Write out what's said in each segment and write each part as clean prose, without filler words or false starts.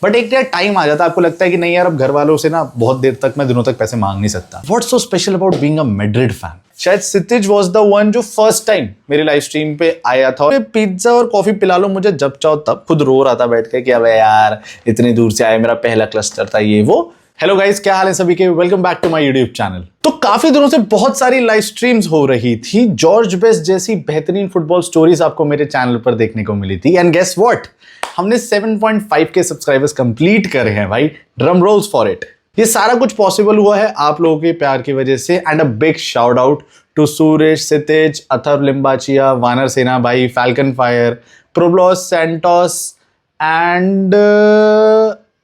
But एक यार time आ जाता है, आपको लगता है कि नहीं यार अब घर वालों से ना बहुत देर तक मैं दिनों तक पैसे मांग नहीं सकता। What's so special about being a Madrid fan? शायद सितिज वाज द वन जो फर्स्ट टाइम मेरी लाइव स्ट्रीम पे आया था और पिज्जा और कॉफी पिला लो मुझे जब चाहो तब। खुद रो रहा था बैठ के कि अबे यार इतनी दूर से आया, मेरा पहला क्लस्टर था ये वो। हेलो गाइस, क्या हाल है सभी के? Welcome back to my YouTube channel. तो काफी दिनों से बहुत सारी लाइव स्ट्रीम्स हो रही थी, जॉर्ज बेस्ट जैसी बेहतरीन फुटबॉल स्टोरीज आपको मेरे चैनल पर देखने को मिली थी। एंड गेस व्हाट, हमने 7.5 के सब्सक्राइबर्स कंप्लीट करे हैं भाई। Drum roles for it. ये सारा कुछ पॉसिबल हुआ है आप लोगों के प्यार की वजह से। And a big shout out to Suresh, Sitej, Atharv Limbachiya, Vanar Sena भाई, फैल्कन फायर, प्रोब्लोस सैंटोस एंड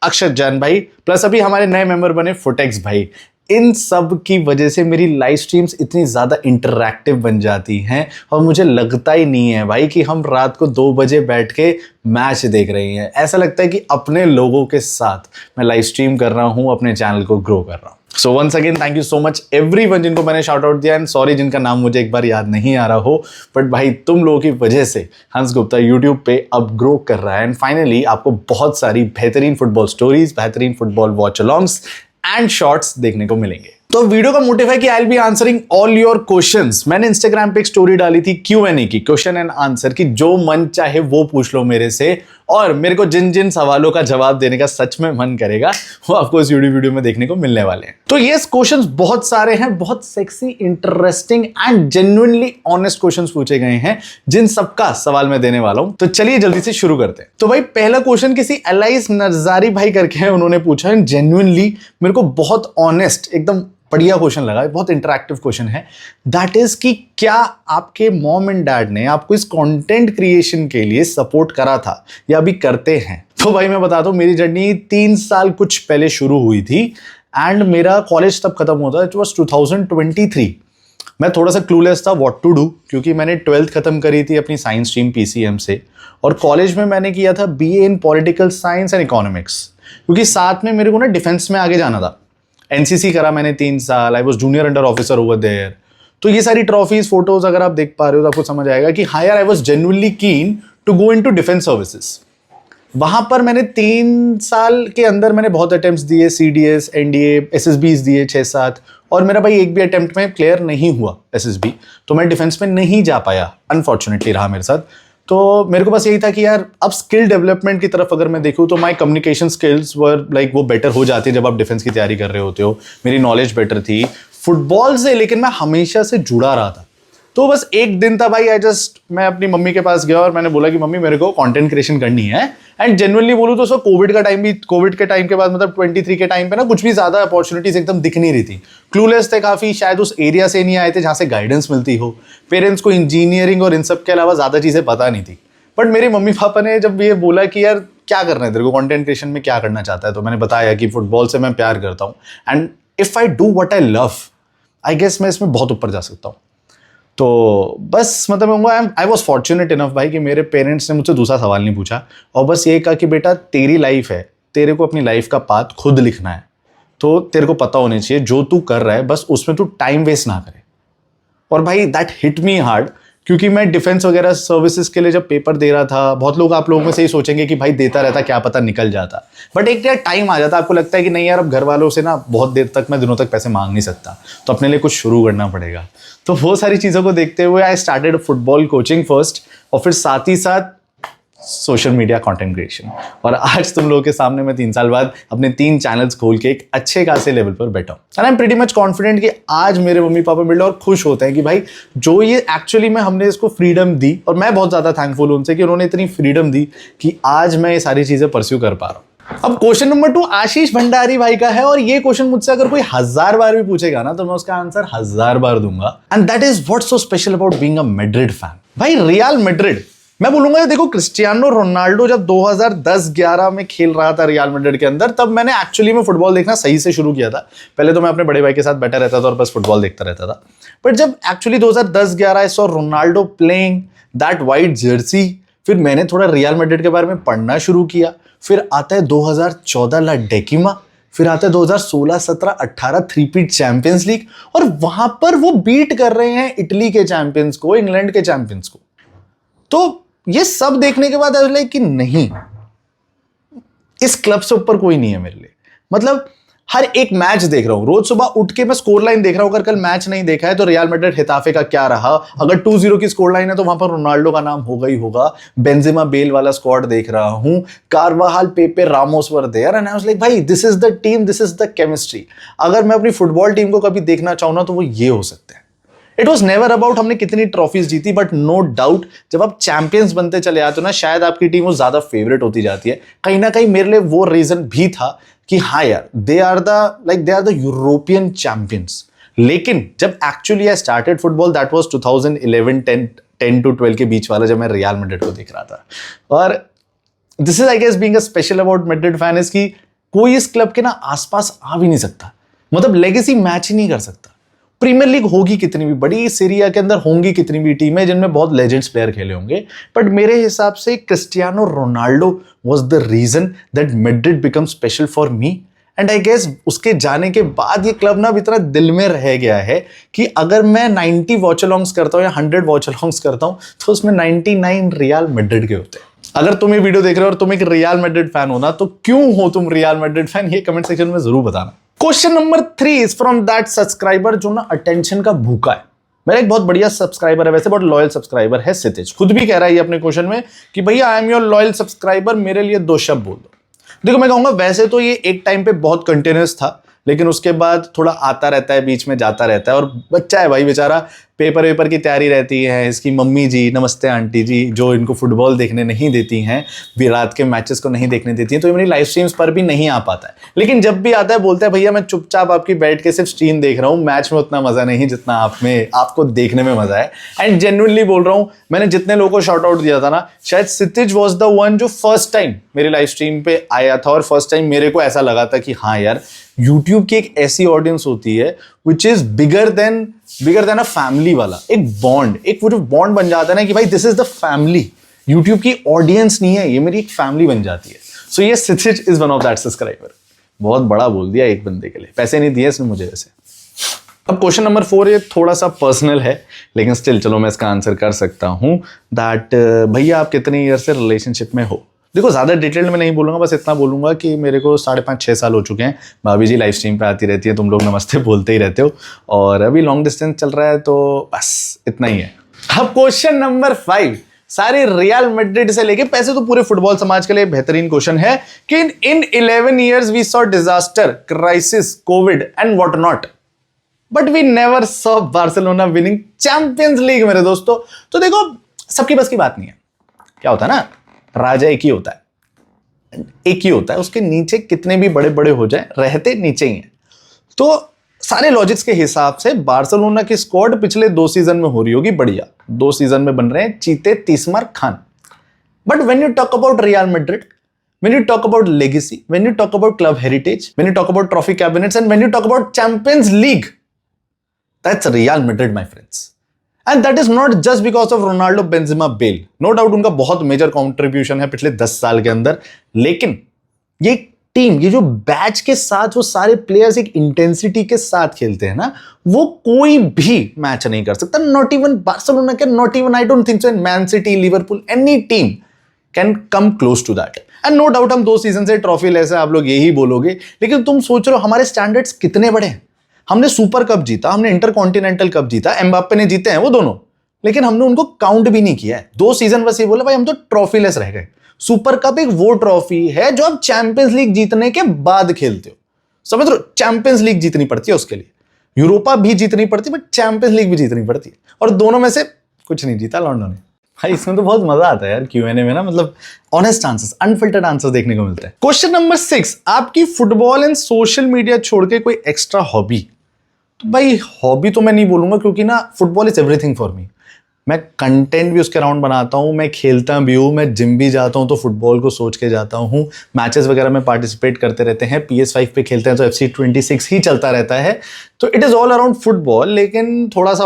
अक्षत जैन भाई, प्लस अभी हमारे नए मेंबर बने फुटेक्स भाई। इन सब की वजह से मेरी लाइव स्ट्रीम्स इतनी ज़्यादा इंटरैक्टिव बन जाती हैं और मुझे लगता ही नहीं है भाई कि हम रात को 2 बजे बैठ के मैच देख रहे हैं। ऐसा लगता है कि अपने लोगों के साथ मैं लाइव स्ट्रीम कर रहा हूँ, अपने चैनल को ग्रो कर रहा हूँ। So once again thank you so much everyone जिनको मैंने शाउट आउट दिया, एंड सॉरी जिनका नाम मुझे एक बार याद नहीं आ रहा हो, बट भाई तुम लोगों की वजह से हंस गुप्ता यूट्यूब पे अब ग्रो कर रहा है। एंड फाइनली आपको बहुत सारी बेहतरीन फुटबॉल स्टोरीज, बेहतरीन फुटबॉल वॉच अलॉन्ग्स एंड शॉर्ट्स देखने को मिलेंगे। तो वीडियो का मोटिव है कि I will be answering all your questions. मैंने इंस्टाग्राम पे एक स्टोरी डाली थी Q&A की, क्वेश्चन एंड आंसर की, जो मन चाहे वो पूछ लो मेरे से, और मेरे को जिन जिन सवालों का जवाब देने का सच में मन करेगा वो आपको इस वीडियो में देखने को मिलने वाले हैं। तो ये क्वेश्चंस बहुत सारे हैं, बहुत sexy, interesting and genuinely honest questions पूछे गए हैं, जिन सबका सवाल मैं देने वाला हूं। तो चलिए जल्दी से शुरू करते हैं। तो भाई पहला क्वेश्चन किसी एलाइस नजारी भाई करके है, उन्होंने पूछा है। जेन्युइनली मेरे को बहुत ऑनेस्ट, एकदम बढ़िया क्वेश्चन लगा, बहुत इंटरैक्टिव क्वेश्चन है। दैट इज कि क्या आपके मॉम एंड डैड ने आपको इस कंटेंट क्रिएशन के लिए सपोर्ट करा था या अभी करते हैं? तो भाई मैं बता दूं, मेरी जर्नी 3 साल कुछ पहले शुरू हुई थी एंड मेरा कॉलेज तब खत्म हुआ था। It was 2023। मैं थोड़ा सा क्लूलेस था व्हाट टू डू, क्योंकि मैंने 12th खत्म करी थी अपनी साइंस स्ट्रीम PCM से, और कॉलेज में मैंने किया था BA in political science and economics, क्योंकि साथ में मेरे को ना डिफेंस में आगे जाना था। NCC करा मैंने 3 साल, I was junior under officer over there. तो ये सारी ट्रॉफीज, फोटोज अगर आप देख पा रहे हो तो आपको समझ आएगा कि हाँ यार, I was genuinely keen to go into defence services. वहां पर मैंने 3 साल के अंदर मैंने बहुत अटेम्प्ट्स दिए, CDS, NDA, SSBs दिए 6-7, और मेरा भाई एक भी अटेम्प्ट में क्लियर नहीं हुआ SSB, तो मैं डिफेंस में नहीं जा पाया, अनफॉर्चुनेटली रहा मेरे साथ। तो मेरे को बस यही था कि यार अब स्किल डेवलपमेंट की तरफ अगर मैं देखूँ तो my communication skills were like वो बेटर हो जाती है जब आप डिफेंस की तैयारी कर रहे होते हो। मेरी नॉलेज बेटर थी फुटबॉल से, लेकिन मैं हमेशा से जुड़ा रहा था। तो बस एक दिन था भाई, मैं अपनी मम्मी के पास गया और मैंने बोला कि मम्मी मेरे को कंटेंट क्रिएशन करनी है। एंड जेन्युइनली बोलूँ तो कोविड के टाइम के बाद, मतलब 23 के टाइम पे ना कुछ भी ज्यादा अपॉर्चुनिटीज एकदम दिख नहीं रही थी। क्लूलेस थे काफी, शायद उस एरिया से नहीं आए थे जहां से गाइडेंस मिलती हो। पेरेंट्स को इंजीनियरिंग और इन सब के अलावा ज्यादा चीजें पता नहीं थी। बट मेरे मम्मी पापा ने जब ये बोला कि यार क्या करना है तेरे को, कंटेंट क्रिएशन में क्या करना चाहता है, तो मैंने बताया कि फुटबॉल से मैं प्यार करता हूँ and if I do what I love, I guess मैं इसमें बहुत ऊपर जा सकता हूँ। तो बस मतलब आई वॉज फॉर्चुनेट इनफ भाई कि मेरे पेरेंट्स ने मुझसे दूसरा सवाल नहीं पूछा, और बस ये कहा कि बेटा तेरी लाइफ है, तेरे को अपनी लाइफ का पाथ खुद लिखना है, तो तेरे को पता होना चाहिए जो तू कर रहा है बस उसमें तू टाइम वेस्ट ना करे। और भाई दैट हिट मी हार्ड, क्योंकि मैं डिफेंस वगैरह सर्विसेज के लिए जब पेपर दे रहा था, बहुत लोग आप लोगों में से ही सोचेंगे कि भाई देता रहता क्या पता निकल जाता, बट एक यार टाइम आ जाता, आपको लगता है कि नहीं यार अब घर वालों से ना बहुत देर तक मैं दिनों तक पैसे मांग नहीं सकता, तो अपने लिए कुछ शुरू करना पड़ेगा। तो वो सारी चीज़ों को देखते हुए आई स्टार्टेड फुटबॉल कोचिंग फर्स्ट, और फिर साथ ही साथ सोशल मीडिया कंटेंट क्रिएशन। और आज तुम लोगों के सामने मैं 3 साल बाद अपने 3 चैनल्स खोल के एक अच्छे खासे लेवल पर बैठा हूं। And I am pretty much confident कि आज मेरे मम्मी पापा मिल और खुश होते हैं कि भाई जो ये एक्चुअली में हमने इसको फ्रीडम दी, और मैं बहुत ज़्यादा थैंकफुल हूं उनसे कि उन्होंने इतनी फ्रीडम दी कि आज मैं ये सारी चीज़ें परस्यू कर पा रहा हूँ। अब क्वेश्चन नंबर 2 आशीष भंडारी भाई का है, और ये क्वेश्चन मुझसे अगर कोई 1000 बार भी पूछेगा ना तो मैं उसका आंसर 1000 बार दूंगा। And that is what's so special about being a Madrid fan. भाई रियल मैड्रिड, मैं बोलूंगा देखो, क्रिस्टियानो रोनाल्डो जब 2010-11 में खेल रहा था रियल मैड्रिड के अंदर, तब मैंने एक्चुअली में फुटबॉल देखना सही से शुरू किया था। पहले तो मैं अपने बड़े भाई के साथ बैठा रहता था और बस फुटबॉल देखता रहता था, बट जब actually 2010-11 I saw Ronaldo playing that white Jersey, फिर मैंने थोड़ा रियल मैड्रिड के बारे में पढ़ना शुरू किया। फिर आता है 2014 ला डेकिमा, फिर आता है 2016, 17, 18 3-पीट चैंपियंस लीग, और वहां पर वो बीट कर रहे हैं इटली के चैंपियंस को, इंग्लैंड के चैंपियंस को। तो ये सब देखने के बाद लाइक कि नहीं, इस क्लब से ऊपर कोई नहीं है मेरे लिए। मतलब हर एक मैच देख रहा हूं, रोज सुबह उठ के मैं स्कोर लाइन देख रहा हूं। अगर कल मैच नहीं देखा है तो रियल मैड्रिड हेताफे का क्या रहा, अगर 2-0 की स्कोर लाइन है तो वहां पर रोनाल्डो का नाम होगा ही होगा। बेंजेमा बेल वाला स्क्वाड देख रहा हूं, Carvajal Pepe Ramos were there and I was like भाई this is the team, this is the chemistry. अगर मैं अपनी फुटबॉल टीम को कभी देखना चाहूं ना तो वो ये हो सकता है। इट वॉज नेवर अबाउट हमने कितनी ट्रॉफीज जीती, बट नो डाउट जब आप चैंपियंस बनते चले आते हो ना, शायद आपकी टीम वो ज्यादा फेवरेट होती जाती है। कहीं ना कहीं मेरे लिए वो रीजन भी था कि हाँ यार they are the European champions. लेकिन जब actually I started football that was 2011 10 to 12 के बीच वाला, जब मैं रियल मैड्रिड को देख रहा था। और this is I guess being a special about Madrid fan is कि कोई इस क्लब के ना आसपास आ भी नहीं सकता, मतलब लेगेसी मैच ही नहीं कर सकता। प्रीमियर लीग होगी कितनी भी बड़ी, सीरिया के अंदर होंगी कितनी भी टीमें जिनमें बहुत लेजेंड्स प्लेयर खेले होंगे, बट मेरे हिसाब से Cristiano Ronaldo was the reason that Madrid become special for me. And I guess उसके जाने के बाद ये क्लब ना इतना दिल में रह गया है कि अगर मैं 90 वॉच अलोंग्स करता हूं या 100 वॉच अलोंग्स करता हूं तो उसमें 99 रियल मैड्रिड के होते हैं। अगर तुम ये वीडियो देख रहे हो और तुम एक रियल मैड्रिड फैन हो ना, तो क्यों हो तुम रियल मैड्रिड फैन, ये कमेंट सेक्शन में जरूर बताना। Question number 3 is from that subscriber जो ना अटेंशन का भूखा है। मेरा एक बहुत बढ़िया सब्सक्राइबर है, वैसे बहुत लॉयल सब्सक्राइबर है, सितेश। खुद भी कह रहा है ये अपने क्वेश्चन में कि भैया I am your loyal subscriber, मेरे लिए 2 शब्द बोल दो। देखो मैं कहूंगा वैसे तो ये एक टाइम पे बहुत कंटिन्यूस था, लेकिन उसके बाद थोड़ा आता रहता है, बीच में जाता रहता है। और बच्चा है भाई बेचारा, पेपर वेपर की तैयारी रहती है। इसकी मम्मी जी, नमस्ते आंटी जी, जो इनको फुटबॉल देखने नहीं देती हैं, भी रात के मैचेस को नहीं देखने देती हैं, तो ये मेरी लाइव स्ट्रीम्स पर भी नहीं आ पाता है। लेकिन जब भी आता है बोलता है भैया मैं चुपचाप आपकी बैठ के सिर्फ स्ट्रीम देख रहा हूँ, मैच में उतना मजा नहीं जितना आप में आपको देखने में मजा है। एंड जेन्युइनली बोल रहा हूँ, मैंने जितने लोगों को शॉर्ट आउट दिया था ना, शायद सितिज वॉज द वन जो फर्स्ट टाइम मेरी लाइव स्ट्रीम पे आया था और फर्स्ट टाइम मेरे को ऐसा लगा था कि हाँ यार YouTube की एक ऐसी ऑडियंस होती है which is bigger than a family वाला एक बॉन्ड, एक वो जो बॉन्ड बन जाता है ना कि भाई this is the family. YouTube की ऑडियंस नहीं है, ये मेरी एक फैमिली बन जाती है। सो ये सिथिज is one of that subscriber. बहुत बड़ा बोल दिया एक बंदे के लिए, पैसे नहीं दिए इसने मुझे वैसे। अब क्वेश्चन नंबर 4 ये थोड़ा सा पर्सनल है, लेकिन स्टिल चलो मैं इसका आंसर कर सकता हूं। दैट भैया आप कितने ईयर से रिलेशनशिप में हो? देखो ज्यादा डिटेल में नहीं बोलूंगा, बस इतना बोलूंगा कि मेरे को 5.5-6 साल हो चुके हैं। भाभी जी लाइव स्ट्रीम पे आती रहती है, तुम लोग नमस्ते बोलते ही रहते हो, और अभी लॉन्ग डिस्टेंस चल रहा है, तो बस इतना ही है। अब क्वेश्चन नंबर 5 सारे रियल मैड्रिड से लेके पैसे तो पूरे फुटबॉल समाज के लिए बेहतरीन क्वेश्चन है कि in 11 years we saw disaster, crisis, covid and what not, but we never saw Barcelona winning Champions League मेरे दोस्तों। तो देखो सबकी बस की बात नहीं है। क्या होता है ना, राजा एक ही होता है, एक ही होता है, उसके नीचे कितने भी बड़े बड़े हो जाए रहते नीचे ही हैं। तो सारे लॉजिक्स के हिसाब से बार्सिलोना की स्क्वाड पिछले 2 सीजन में हो रही होगी बढ़िया, 2 सीजन में बन रहे हैं चीते तीसमार खान। But when you talk about Real Madrid, when you talk about legacy, when you talk about club heritage, when you talk about trophy cabinets and when you talk about Champions League, that's Real Madrid my friends. And that is not just because of Ronaldo, Benzema, Bale. No doubt उनका बहुत major contribution है पिछले 10 साल के अंदर, लेकिन ये team, ये जो बैच के साथ वो सारे प्लेयर्स एक इंटेंसिटी के साथ खेलते हैं ना, वो कोई भी मैच नहीं कर सकता। Not even Barcelona can, not even I don't think so in Man City, Liverpool, any team can come close to that. And no doubt हम 2 सीजन से ट्रॉफी लेस है, आप लोग यही बोलोगे, लेकिन तुम सोच रहे हो हमारे स्टैंडर्ड्स कितने बड़े हैं। हमने सुपर कप जीता, हमने इंटरकॉन्टिनेंटल कप जीता, एम्बाप्पे ने जीते हैं वो दोनों, लेकिन हमने उनको काउंट भी नहीं किया है। 2 सीजन बस ये बोला भाई हम तो ट्रॉफी लेस रह गए। सुपर कप एक वो ट्रॉफी है जो आप चैंपियंस लीग जीतने के बाद खेलते हो, समझ रहे हो? चैंपियंस लीग जीतनी पड़ती है उसके लिए, यूरोपा भी जीतनी पड़ती है, बट चैंपियंस लीग भी जीतनी पड़ती है, और दोनों में से कुछ नहीं जीता लॉन्डो ने। भाई इसमें तो बहुत मजा आता है यार Q&A में ना, मतलब ऑनेस्ट आंसर्स, अनफिल्टर्ड आंसर्स देखने को मिलता है। क्वेश्चन नंबर 6, आपकी फुटबॉल एंड सोशल मीडिया छोड़ के कोई एक्स्ट्रा हॉबी? तो भाई हॉबी तो मैं नहीं बोलूंगा, क्योंकि ना football is everything for me. मैं कंटेंट भी उसके अराउंड बनाता हूँ, मैं खेलता भी हूँ, मैं जिम भी जाता हूँ तो फुटबॉल को सोच के जाता हूँ, मैचेस वगैरह में पार्टिसिपेट करते रहते हैं, PS5 पे खेलते हैं तो FC26 ही चलता रहता है। तो it is all around football. लेकिन थोड़ा सा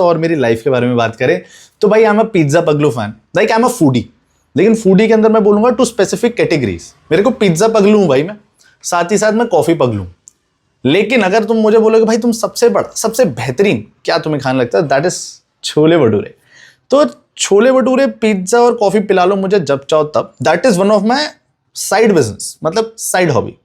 और मेरी लाइफ के बारे में बात करें तो भाई आई एम अ पिज्जा पगलू fan, like I am a foodie. लेकिन फूडी के अंदर मैं बोलूंगा 2 स्पेसिफिक कैटेगरीज। मेरे को पिज्जा पगलू हूँ भाई मैं, साथ ही साथ मैं कॉफी पगलू। लेकिन अगर तुम मुझे बोलोगे भाई तुम सबसे बड़ा, सबसे बेहतरीन क्या तुम्हें खाना लगता है, दैट इज छोले भटूरे। तो छोले भटूरे, पिज्जा और कॉफी पिला लो मुझे जब चाहो तब, that is one of my side business, मतलब साइड हॉबी,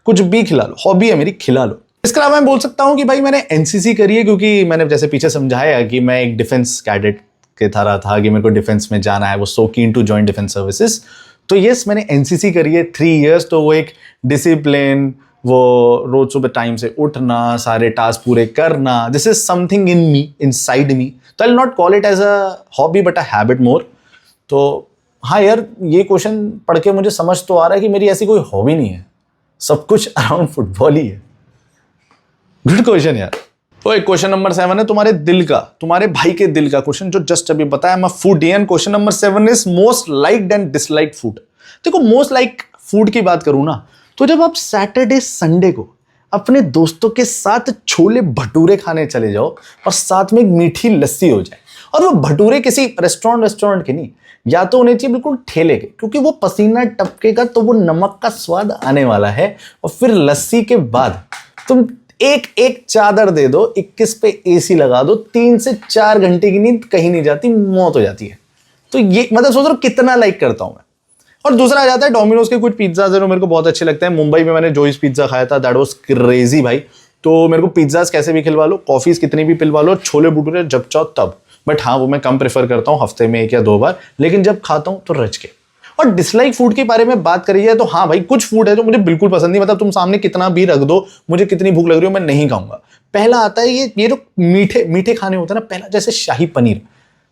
कुछ भी खिला लो, हॉबी है मेरी, खिला लो। इसके अलावा मैं बोल सकता हूँ कि भाई मैंने एनसीसी करी है, क्योंकि मैंने जैसे पीछे समझाया कि मैं एक डिफेंस कैडेट के तरह था कि मेरे को डिफेंस में जाना है, वो so keen to join defence services. तो यस, मैंने एनसीसी करी है 3 इयर्स। तो वो एक डिसिप्लिन, वो रोज सुबह टाइम से उठना, सारे टास्क पूरे करना, this is something in me, inside me. तो I will not call it as a hobby but a habit more. तो हाँ यार, ये क्वेश्चन पढ़ के मुझे समझ तो आ रहा है कि मेरी ऐसी कोई हॉबी नहीं है, सब कुछ अराउंड फुटबॉल ही है। गुड क्वेश्चन यार। तो एक क्वेश्चन नंबर 7 है तुम्हारे दिल का, तुम्हारे भाई के दिल का क्वेश्चन जो जस्ट अभी बताया। मैं foodie and question number 7 is most liked and disliked food. देखो, मोस्ट लाइक फूड की बात करूं ना, तो जब आप सैटरडे संडे को अपने दोस्तों के साथ छोले भटूरे खाने चले जाओ और साथ में एक मीठी लस्सी हो जाए, और वो भटूरे किसी रेस्टोरेंट के नहीं, या तो उन्हें चाहिए बिल्कुल ठेले के, क्योंकि वो पसीना टपकेगा तो वो नमक का स्वाद आने वाला है। और फिर लस्सी के बाद तुम एक एक चादर दे दो, 21 पे एसी लगा दो, 3 से 4 घंटे की नींद कहीं नहीं जाती, मौत हो जाती है। तो ये मतलब सोच रहा हूं कितना लाइक करता हूं मैं। और दूसरा आ जाता है डोमिनोज के कुछ पिज्जा जो मेरे को बहुत अच्छे लगते हैं। मुंबई में मैंने जोइस पिज्जा खाया था, दैट वाज क्रेजी भाई। तो मेरे को पिज्जाज कैसे भी खिलवा लो, कॉफीज कितनी भी पिलवा लो, छोले भटूरे जब चाहो तब। बट हाँ, वो मैं कम प्रेफर करता हूँ, हफ्ते में 1 या 2 बार, लेकिन जब खाता हूँ तो रज के। और डिसलाइक फूड के बारे में बात करी है तो हाँ भाई, कुछ फूड है जो मुझे बिल्कुल पसंद नहीं। मतलब तुम सामने कितना भी रख दो, मुझे कितनी भूख लग रही हो, मैं नहीं खाऊंगा। पहला आता है ये जो मीठे मीठे खाने होते हैं ना, पहला जैसे शाही पनीर।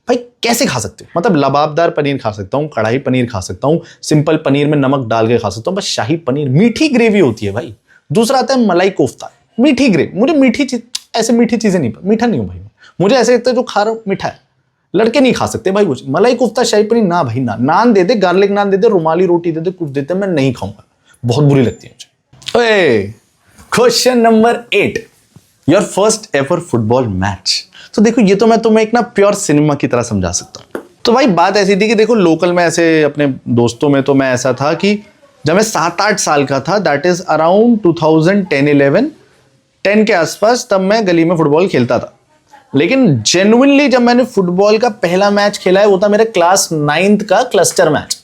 भाई कैसे खा सकते हो? मतलब लबाबदार पनीर खा सकता हूँ, कढ़ाई पनीर खा सकता हूँ, सिंपल पनीर में नमक डाल के खा सकता हूँ, बस शाही पनीर मीठी ग्रेवी होती है भाई। दूसरा आता है मलाई कोफ्ता, मीठी ग्रेवी। मुझे मीठी चीज, ऐसे मीठी चीजें नहीं, मीठा नहीं हूं भाई। मुझे ऐसे लगता है जो खा रहा हूं मीठा है। लड़के नहीं खा सकते भाई कुछ, मलाई कोफ्ता शाही पनीर ना भाई ना। नान दे दे, गार्लिक नान दे दे, रुमाली रोटी दे दे, कुछ देते, मैं नहीं खाऊंगा, बहुत बुरी लगती है मुझे। Question number 8, your first ever football match. तो देखो, ये तो मैं तुम्हें एक ना प्योर सिनेमा की तरह समझा सकता हूँ। तो भाई बात ऐसी थी कि देखो, लोकल में ऐसे अपने दोस्तों में तो मैं ऐसा था कि जब मैं 7-8 साल का था, दैट इज अराउंड 2010-11, 10 के आसपास, तब मैं गली में फुटबॉल खेलता था। लेकिन जेन्युइनली जब मैंने फुटबॉल का पहला मैच खेला है, वो था मेरे क्लास 9th का क्लस्टर मैच।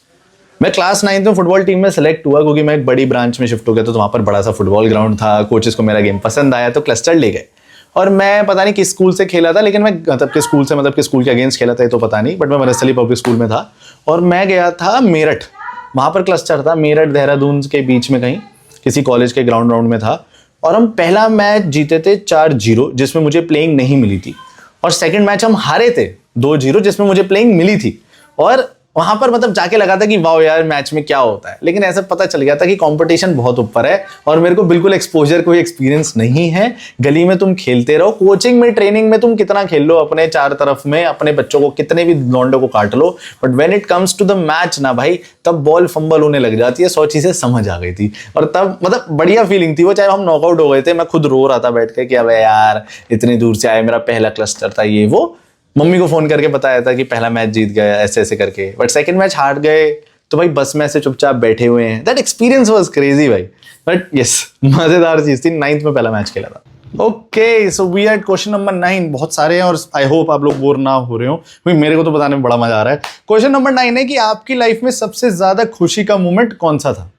मैं क्लास 9th में फुटबॉल टीम में सेलेक्ट हुआ, क्योंकि मैं एक बड़ी ब्रांच में शिफ्ट हो गया, तो वहां पर बड़ा सा फुटबॉल ग्राउंड था, कोचेस को मेरा गेम पसंद आया तो क्लस्टर ले गए। और मैं पता नहीं किस स्कूल से खेला था, लेकिन मैं मतलब किस स्कूल के अगेंस्ट खेला था ये तो पता नहीं, बट मैं मरसली पब्लिक स्कूल में था। और मैं गया था मेरठ, वहां पर क्लस्टर था, मेरठ देहरादून के बीच में कहीं किसी कॉलेज के ग्राउंड में था। और हम पहला मैच जीते थे 4-0, जिसमें मुझे प्लेइंग नहीं मिली थी। और सेकंड मैच हम हारे थे 2-0, जिसमें मुझे प्लेइंग मिली थी। और वहां पर मतलब जाके लगा था कि वाओ यार, मैच में क्या होता है। लेकिन ऐसा पता चल गया था कि कंपटीशन बहुत ऊपर है और मेरे को बिल्कुल एक्सपोजर, कोई एक्सपीरियंस नहीं है। गली में तुम खेलते रहो, कोचिंग में, ट्रेनिंग में तुम कितना खेल लो अपने 4 तरफ में, अपने बच्चों को कितने भी लौंडों को काट लो, but when it comes to the match ना भाई, तब बॉल फंबल होने लग जाती है। 100 चीजें समझ आ गई थी और तब मतलब बढ़िया फीलिंग थी वो। चाहे हम नॉकआउट हो गए थे, मैं खुद रो रहा था बैठ के कि अबे यार, इतनी दूर से आए, मेरा पहला क्लस्टर था ये वो। मम्मी को फोन करके बताया था कि पहला मैच जीत गया ऐसे ऐसे करके, बट सेकंड मैच हार गए। तो भाई बस में ऐसे चुपचाप बैठे हुए हैं। दैट एक्सपीरियंस वाज क्रेजी भाई, बट यस, मजेदार चीज थी। 9th में पहला मैच खेला था। Okay, so we are question number 9। बहुत सारे हैं और आई होप आप लोग बोर ना हो रहे हो, क्योंकि मेरे को तो बताने में बड़ा मजा आ रहा है। क्वेश्चन नंबर 9 है कि आपकी लाइफ में सबसे ज्यादा खुशी का मोमेंट कौन सा था?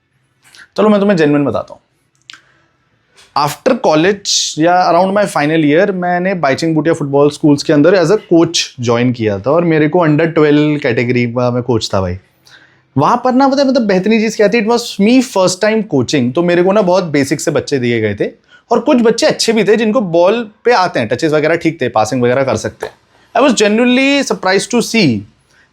चलो मैं तुम्हें जेन्युइन बताता हूँ। आफ्टर कॉलेज या अराउंड माई फाइनल ईयर, मैंने बाइचिंग बूटिया फुटबॉल स्कूल्स के अंदर एज अ कोच ज्वाइन किया था और मेरे को अंडर 12 कैटेगरी का मैं कोच था भाई। वहाँ पर ना मतलब बेहतरीन चीज़ क्या थी, it was me first time coaching. तो मेरे को ना बहुत बेसिक से बच्चे दिए गए थे और कुछ बच्चे अच्छे भी थे जिनको बॉल पे आते हैं, टचेस वगैरह ठीक थे, पासिंग वगैरह कर सकते हैं। I was genuinely surprise to see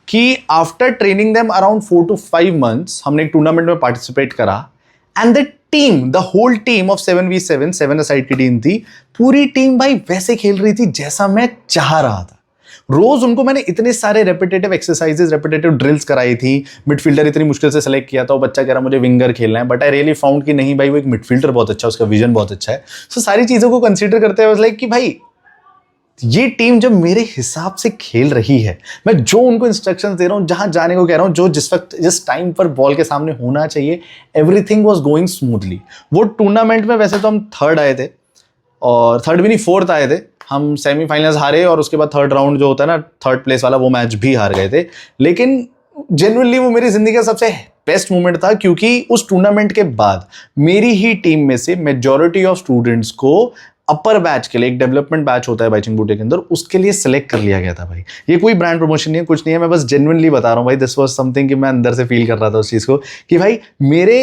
कि after training them around 4 to 5 months, हमने एक टूर्नामेंट में पार्टिसिपेट करा and the team, the whole team of 7v7, 7 side की टीम थी, पूरी टीम भाई वैसे खेल रही थी जैसा मैं चाह रहा था। रोज उनको मैंने इतने सारे रेपिटेटिव एक्सरसाइजेस, रेपिटेटिव ड्रिल्स कराई थी। मिडफील्डर इतनी मुश्किल से सेलेक्ट किया था, वो बच्चा कह रहा मुझे विंगर खेलना है, बट आई रियली फाउंड कि नहीं भाई, वो एक मिडफील्डर बहुत अच्छा है, उसका विजन बहुत अच्छा है। सो सारी चीजों को कंसीडर करते हुए लाइक कि भाई ये टीम जब मेरे हिसाब से खेल रही है, मैं जो उनको इंस्ट्रक्शंस दे रहा हूं, जहां जाने को कह रहा हूं, जो जिस वक्त जिस टाइम पर बॉल के सामने होना चाहिए, एवरीथिंग वाज गोइंग स्मूथली। वो टूर्नामेंट में वैसे तो हम 3rd आए थे, और 3rd भी नहीं 4th आए थे। हम सेमीफाइनल्स हारे और उसके बाद 3rd राउंड जो होता है ना, 3rd प्लेस वाला, वो मैच भी हार गए थे। लेकिन जेन्युइनली वो मेरी जिंदगी का सबसे बेस्ट मोमेंट था, क्योंकि उस टूर्नामेंट के बाद मेरी ही टीम में से मेजॉरिटी ऑफ स्टूडेंट्स को अपर बैच के लिए, एक डेवलपमेंट बैच होता है बाइचिंग बूटे के अंदर, उसके लिए सिलेक्ट कर लिया गया था भाई। ये कोई ब्रांड प्रमोशन नहीं है, कुछ नहीं है, मैं बस जेन्युइनली बता रहा हूँ भाई। दिस वाज समथिंग कि मैं अंदर से फील कर रहा था उस चीज को कि भाई मेरे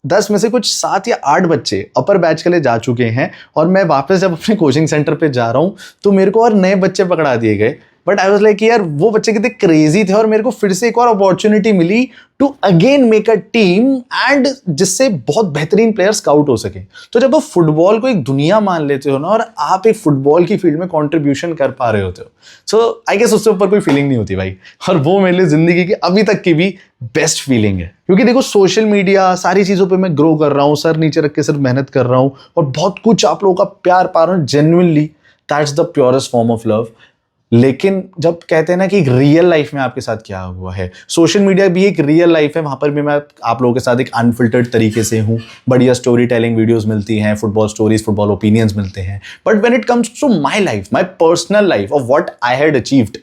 10 में से कुछ 7 या 8 बच्चे अपर बैच के लिए जा चुके हैं, और मैं वापस जब अपने कोचिंग सेंटर पे जा रहा हूँ तो मेरे को और नए बच्चे पकड़ा दिए गए। बट आई वाज लाइक यार वो बच्चे कितने क्रेजी थे, और मेरे को फिर से एक और अपॉर्चुनिटी मिली to again make a team, and जिससे बहुत बेहतरीन प्लेयर स्काउट हो सके। तो जब आप फुटबॉल को एक दुनिया मान लेते हो ना, और आप एक फुटबॉल की फील्ड में कंट्रीब्यूशन कर पा रहे होते हो, सो आई गेस उससे ऊपर कोई फीलिंग नहीं होती भाई। और वो मेरे लिए जिंदगी की अभी तक की भी बेस्ट फीलिंग है। क्योंकि देखो सोशल मीडिया सारी चीजों पे मैं ग्रो कर रहा हूँ, सर नीचे रख के सिर्फ मेहनत कर रहा हूँ, और बहुत कुछ आप लोगों का प्यार पा रहा हूँ। Genuinely that's the purest form of love. लेकिन जब कहते हैं ना कि एक रियल लाइफ में आपके साथ क्या हुआ है, सोशल मीडिया भी एक रियल लाइफ है, वहां पर भी मैं आप लोगों के साथ एक अनफिल्टर्ड तरीके से हूँ। बढ़िया स्टोरी टेलिंग वीडियोस मिलती हैं, फुटबॉल स्टोरीज, फुटबॉल ओपिनियंस मिलते हैं। But when it comes to my life, my personal life of what I had achieved,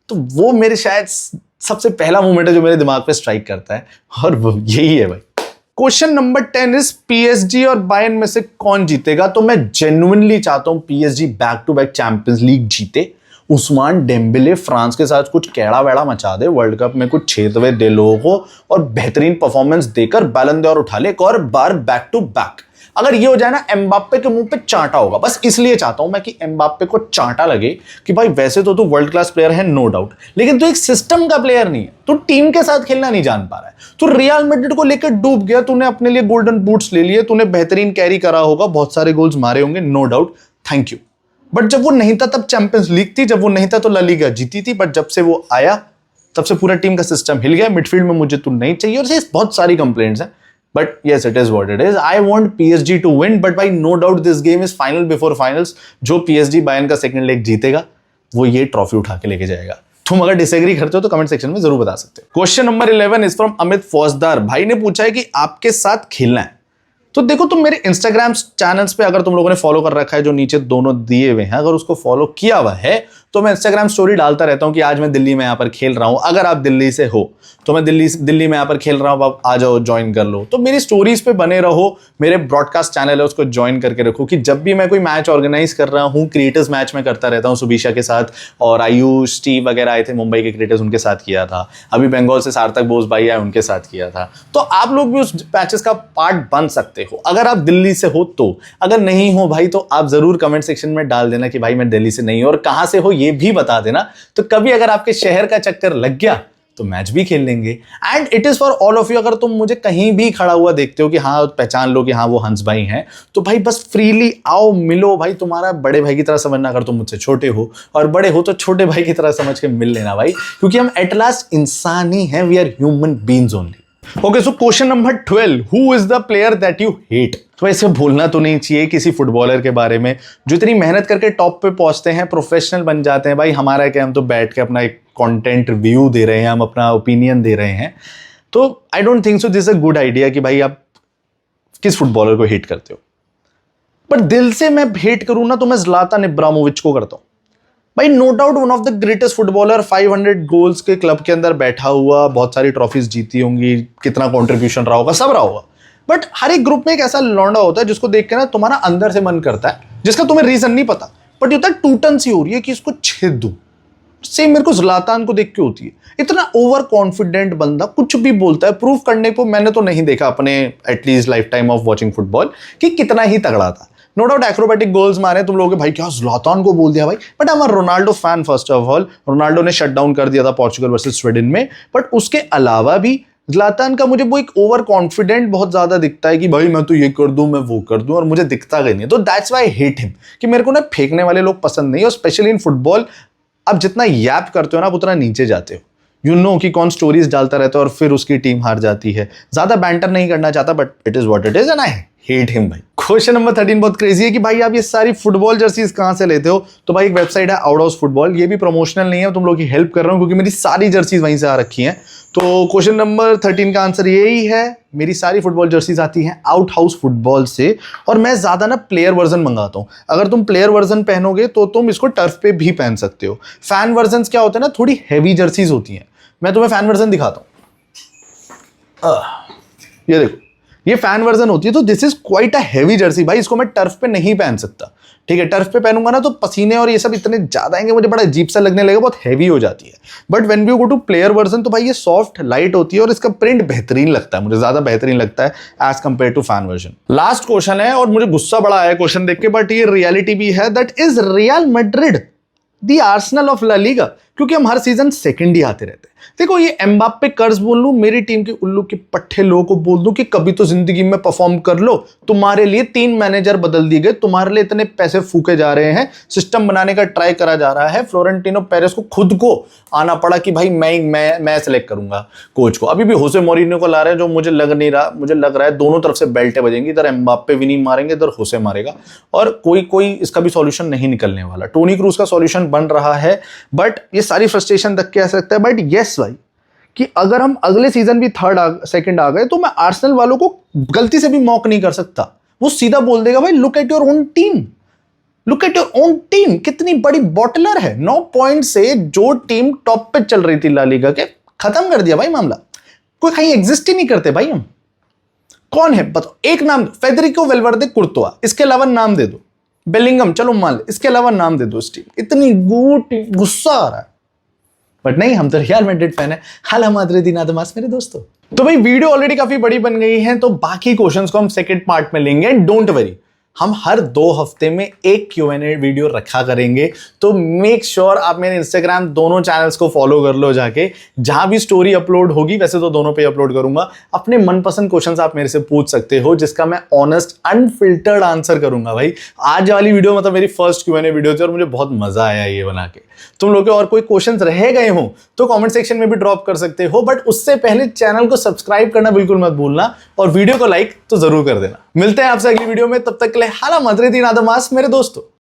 तो वो मेरे शायद सबसे पहला मोमेंट है जो मेरे दिमाग पे स्ट्राइक करता है, और वो यही है भाई। क्वेश्चन नंबर 10 इज पीएसजी और बायर्न में से कौन जीतेगा? तो मैं जेन्युइनली चाहता हूं PSG back to back Champions League जीते। उस्मान डेम्बेले फ्रांस के साथ कुछ कैड़ा वैड़ा मचा दे, वर्ल्ड कप में कुछ छेदवे दे लोगों को, और बेहतरीन परफॉर्मेंस देकर बैलन d'Or उठा ले एक और बार बैक टू बैक। अगर ये हो जाए ना, एम्बाप्पे के मुंह पे चांटा होगा। बस इसलिए चाहता हूं मैं कि एम्बाप्पे को चांटा लगे कि भाई वैसे तो तू वर्ल्ड क्लास प्लेयर है, नो डाउट, लेकिन तू एक सिस्टम का प्लेयर नहीं है, तू टीम के साथ खेलना नहीं जान पा रहा है। तू रियल मैड्रिड को लेकर डूब गया, तूने अपने लिए गोल्डन बूट्स ले लिए, तूने बेहतरीन कैरी करा होगा, बहुत सारे गोल्स मारे होंगे, no doubt, thank you. But जब वो नहीं था तब चैंपियंस लीग थी, जब वो नहीं था तो ला लीगा जीती थी। बट जब से वो आया तब से पूरा टीम का सिस्टम हिल गया। मिडफील्ड में मुझे तू नहीं चाहिए, और बहुत सारी कंप्लेंट्स हैं। But yes, it is what it is. I want PSG to win, but भाई no doubt this game is final before finals. जो पीएसजी बायर्न का सेकंड लेग जीतेगा वो ये ट्रॉफी उठा के लेके जाएगा। तुम अगर डिसएग्री करते हो तो कमेंट सेक्शन में जरूर बता सकते हो। Question number 11 is from Amit फौजदार। भाई ने पूछा है कि आपके साथ खेलना है। तो देखो, तुम मेरे इंस्टाग्राम चैनल्स पे अगर तुम लोगों ने फॉलो कर रखा है, जो नीचे दोनों दिए हुए हैं, अगर उसको फॉलो किया हुआ है तो मैं इंस्टाग्राम स्टोरी डालता रहता हूं कि आज मैं दिल्ली में यहां पर खेल रहा हूं। अगर आप दिल्ली से हो तो मैं दिल्ली में यहां पर खेल रहा हूं, आप आ जाओ, ज्वाइन कर लो। तो मेरी स्टोरीज पे बने रहो। मेरे ब्रॉडकास्ट चैनल है उसको ज्वाइन करके रखो कि जब भी मैं कोई मैच ऑर्गेनाइज कर रहा हूं, क्रिएटर्स मैच में करता रहता हूं सुबीशा के साथ, और आयुष स्टीव वगैरह आए थे मुंबई के क्रिएटर्स, उनके साथ किया था। अभी बंगाल से सार्थक बोस भाई आए, उनके साथ किया था। तो आप लोग भी उस मैचेस का पार्ट बन सकते हो अगर आप दिल्ली से हो तो। अगर नहीं हो भाई तो आप जरूर कमेंट सेक्शन में डाल देना कि भाई मैं दिल्ली से नहीं हूं, और कहां से हो ये भी बता देना। तो कभी अगर आपके शहर का चक्कर लग गया तो मैच भी खेल लेंगे। And it is for all of you. अगर तुम मुझे कहीं भी खड़ा हुआ देखते हो कि हाँ पहचान लो कि हाँ वो हंस भाई हैं, तो भाई बस फ्रीली आओ, मिलो। भाई तुम्हारा बड़े भाई की तरह समझना, अगर तुम मुझसे छोटे हो, और बड़े हो तो छोटे भाई की तरह समझ के मिल लेना भाई, क्योंकि हम एट लास्ट इंसान ही हैं। We are human beings only. Okay, so question number 12, who is the player that you hate? तो ऐसे भूलना तो नहीं चाहिए किसी फुटबॉलर के बारे में जो इतनी मेहनत करके टॉप पे पहुंचते हैं, प्रोफेशनल बन जाते हैं। भाई हमारा क्या, हम तो बैठ के अपना एक कंटेंट रिव्यू दे रहे हैं, हम अपना ओपिनियन दे रहे हैं। तो आई don't think so this is a good idea कि भाई आप किस फुटबॉलर को हेट करते हो। बट दिल से मैं हेट करूं ना तो मैं ज़्लातान इब्राहिमोविच को करता हूं भाई। No doubt one of the greatest footballer, 500 goals के क्लब के अंदर बैठा हुआ, बहुत सारी ट्रॉफीज जीती होंगी, कितना कंट्रीब्यूशन रहा होगा, सब रहा होगा। बट हर एक ग्रुप में एक ऐसा लौंडा होता है जिसको देख के ना तुम्हारा अंदर से मन करता है, जिसका तुम्हें रीजन नहीं पता, बट ये होता है टूटन सी हो रही है कि इसको छेद दूं। सेम मेरे को ज़्लातान को देख के होती है। इतना ओवर कॉन्फिडेंट बंदा कुछ भी बोलता है, प्रूफ करने को मैंने तो नहीं देखा अपने at least life time of watching football कि कितना ही तगड़ा था। नो डाउट एक्रोबैटिक गोल्स मारे तुम लोगों के, भाई क्या ज़्लातान को बोल दिया भाई। But I am a Ronaldo fan first of all. Ronaldo ने शट डाउन कर दिया था पोर्चुगल वर्सेस स्वीडन में, बट उसके अलावा भी ज़्लातान का मुझे वो एक ओवर कॉन्फिडेंट बहुत ज्यादा दिखता है कि भाई मैं तो ये कर दूं, मैं वो कर दूं, और मुझे दिखता कहीं नहीं। तो that's why I hate him, कि मेरे को ना फेंकने वाले लोग पसंद नहीं, और स्पेशली इन फुटबॉल आप जितना यैप करते हो ना आप उतना नीचे जाते हो। यू नो कि कौन स्टोरीज डालता रहता है और फिर उसकी टीम हार जाती है। ज्यादा बैंटर नहीं करना चाहता, but it is what it is and I hate him भाई। क्वेश्चन नंबर 13 बहुत क्रेजी है कि भाई आप ये सारी फुटबॉल जर्सीज कहां से लेते हो? तो भाई एक वेबसाइट है आउट हाउस फुटबॉल। ये भी प्रमोशनल नहीं है, तुम लोग की हेल्प कर रहा हूं क्योंकि मेरी सारी जर्सीज वहीं से आ रखी हैं। तो क्वेश्चन नंबर 13 का आंसर यही है, मेरी सारी फुटबॉल जर्सीज आती हैं आउट हाउस फुटबॉल से। और मैं ज्यादा ना प्लेयर वर्जन मंगाता हूं। अगर तुम प्लेयर वर्जन पहनोगे तो तुम इसको टर्फ पे भी पहन सकते हो। फैन वर्जन क्या होता है ना, थोड़ी हैवी जर्सीज होती हैं। मैं तुम्हें फैन वर्जन दिखाता हूं। ये देखो, ये फैन वर्जन होती है, तो this is quite a heavy Jersey भाई, इसको मैं टर्फ पे नहीं पहन सकता, ठीक है। टर्फ पे पहनूंगा ना तो पसीने और ये सब इतने ज्यादा आएंगे, मुझे बड़ा अजीब सा लगने लगेगा, बहुत हैवी हो जाती है। But when we go to player version तो भाई ये सॉफ्ट लाइट होती है और इसका प्रिंट बेहतरीन लगता है, मुझे ज्यादा बेहतरीन लगता है as compare to fan version. Last question है और मुझे गुस्सा बड़ा आया क्वेश्चन देख के, बट ये रियलिटी भी है, that is Real Madrid the Arsenal of La Liga? क्योंकि हम हर सीजन सेकंड ही आते रहते हैं। देखो, ये एम्बाप्पे कर्ज बोल लूं, मेरी टीम के उल्लू के पट्टे लोगों को बोल दूं कि कभी तो जिंदगी में परफॉर्म कर लो, तुम्हारे लिए 3 मैनेजर बदल दिए गए, तुम्हारे लिए इतने पैसे फूके जा रहे हैं, सिस्टम बनाने का ट्राई करा जा रहा है, फ्लोरेंटिनो पेरेस को खुद को आना पड़ा कि भाई मैं सेलेक्ट करूंगा कोच को। अभी भी होसे मोरिनो को ला रहे हैं, जो मुझे लग नहीं रहा, मुझे लग रहा है दोनों तरफ से बेल्टें बजेंगी, इधर एम्बाप्पे विनी मारेंगे, इधर होसे मारेगा, और कोई इसका भी सॉल्यूशन नहीं निकलने वाला। टोनी क्रूज का सॉल्यूशन बन रहा है, बट ये सारी फ्रस्ट्रेशन तक के आ सकता है। बट यस भाई, कि अगर हम अगले सीजन भी सेकंड आ गए तो मैं आर्सेनल वालों को गलती से भी मॉक नहीं कर सकता। वो सीधा बोल देगा भाई look at your own team, look at your own team कितनी बड़ी बॉटलर है। 9 पॉइंट से जो टीम टॉप पे चल रही थी ला लीगा के, खत्म कर दिया भाई मामला। कोई कहीं एग्जिस्ट ही नहीं करते भाई हम। कौन है बताओ, एक नाम, फेडरिको वेलवर्दे कुर्तोआ, इसके अलावा नाम दे दो, बेलिंगम चलो मान ले, इसके अलावा नाम दे दो इस टीम। इतनी गुस्सा आ रहा है, बट नहीं, हम तो रियल मैड्रिड फैन है। हाला माद्रिदी नादा मास मेरे दोस्तों। तो भाई वीडियो ऑलरेडी काफी बड़ी बन गई है, तो बाकी क्वेश्चंस को हम सेकंड पार्ट में लेंगे। डोंट वरी, हम हर 2 हफ्ते में एक Q&A वीडियो रखा करेंगे, तो मेक श्योर आप मेरे इंस्टाग्राम दोनों चैनल्स को फॉलो कर लो जाके। जहां भी स्टोरी अपलोड होगी, वैसे तो दोनों पे अपलोड करूंगा, अपने मनपसंद क्वेश्चंस आप मेरे से पूछ सकते हो, जिसका मैं ऑनेस्ट अनफिल्टर्ड आंसर करूंगा भाई। आज वाली वीडियो मतलब मेरी फर्स्ट Q&A वीडियो थी और मुझे बहुत मजा आया ये बना के। तुम लोग के और कोई क्वेश्चंस रह गए हो तो कमेंट सेक्शन में भी ड्रॉप कर सकते हो, बट उससे पहले चैनल को सब्सक्राइब करना बिल्कुल मत भूलना और वीडियो को लाइक तो जरूर कर देना। मिलते हैं आपसे अगली वीडियो में, तब तक के लिए हाला माद्रिदी नादा मास मेरे दोस्तों।